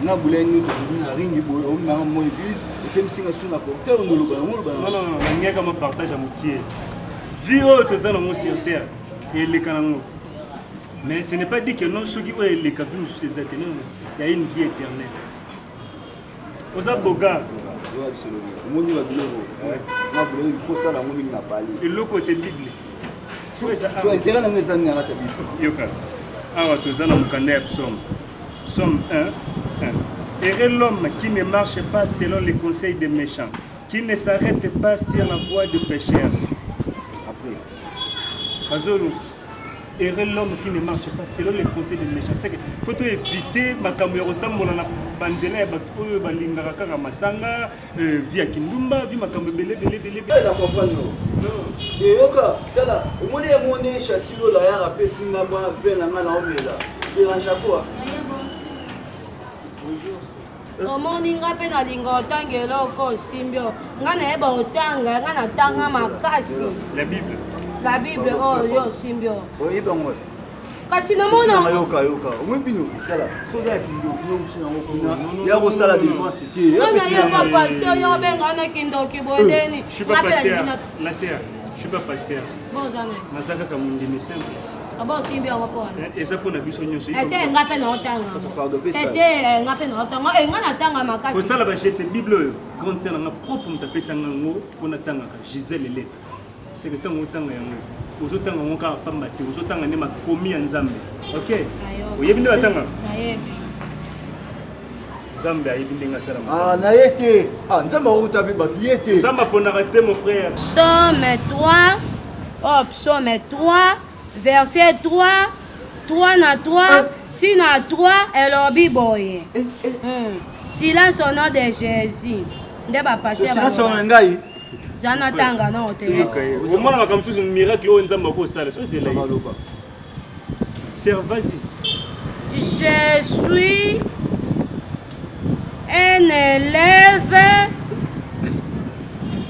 na bouleni to na ringi boy o ma mo église et même si na suna porteur on le ba non ngeka comme partage à moitié vie autre ça non sur terre et les canons mais ce n'est pas dit que non ceux qui ont les capines sous ces états il y a une vie éternelle aux aboga on dit va biloko na bouleni il faut ça la mo na parler et le côté biblique tu intérêt na ngeza ni ngata biblique yoka awa tozana mukanda ya Psaume 1. Heureux l'homme qui ne marche pas selon les conseils des méchants, qui ne s'arrête pas sur la voie du pécheur. Après. Heureux l'homme qui ne marche pas selon les conseils des méchants. C'est qu'il faut éviter ma caméra na banzela ya bato oyo balingaka kaka masanga via kindumba via makambo belé. La comprendre. Non. Et yoka, tala, omoni ya moni chatilo la ya rapé singa moi vela ngala omela. Dérange quoi? omoni nga mpe nalinga otanga eloko osimbio nga nayeba otanga nga natanga makasi la bible oyo osimbio oyebango kasi namona yoka omwebino tala soza kindoki ya kosala défense te nayeba paster yo obengana kindoki boyedeni je suis pas pasteur bozana nazaka ka mundimi simple abo simbi yango po eza mpona biso nyonso ese nga mpe naotanga tete nga mpe naotanga nga natanga makasi kosala bajete bible oyo grande sere nanga propre moto apesanga yango mpo natangaka gisele lettre seke ntango otanga yango ozotanga yango kaka pamba te ozotanga nde makomi ya nzambe ok oyebi nde batanga nzambe ayebi ndenge asalama naye te nzambe akokota mpe bato ye te nzambe aponaka te mon frère Psaume 3 Psaume 3 verset 3 na 3 tina 3 elobi boye silence au nom de Jésus nde bapaster silence au nom de ngai zana tanga no te omona makambo mosusu miracle oyo nzambe akosala so c'est là servasi je suis un élève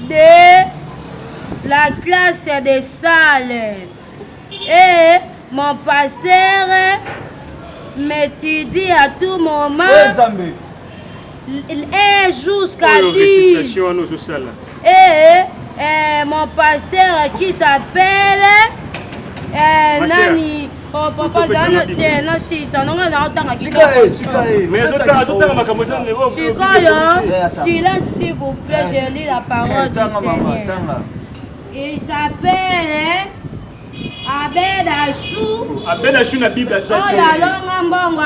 de la classe des salles et mon pasteur m'étudie à tout moment et jusqu'à 10 et mon pasteur qui s'appelle Nani papa zana te na sisa nonga na otanga silence s'il vous plaît je lis la parole du Seigneur il s'appelle Abedachou na Bible ça. Oh la longa mbongo.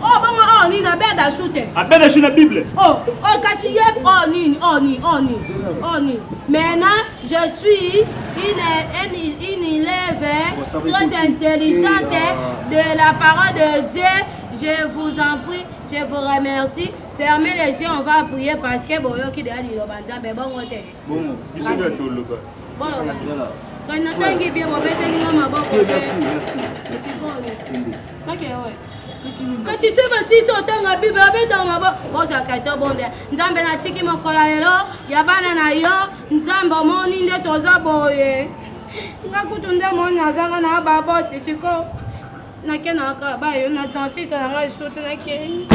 Oh bongo ni na Abedachou te. Abedachou na Bible. Oh kasi ye ni. Maintenant je suis une élève très intelligente de la parole de Dieu. Je vous en prie, je vous remercie. Fermez les yeux, on va prier parce que boyo ki de ali lo banza be bongo te. Bon, biso na toloba. Bon. Quand on a bien bon merci. Ok ouais. Quand tu sais pas si tu as Bible dans ma boque, bon ça kaito bonde. Nzambe na tiki mokola lelo, ya bana na yo, nzambe moni nde toza boye. Ngakutunda moni azanga na baboti siko. Na kena ka ba yo na danser ça na sutu na ke.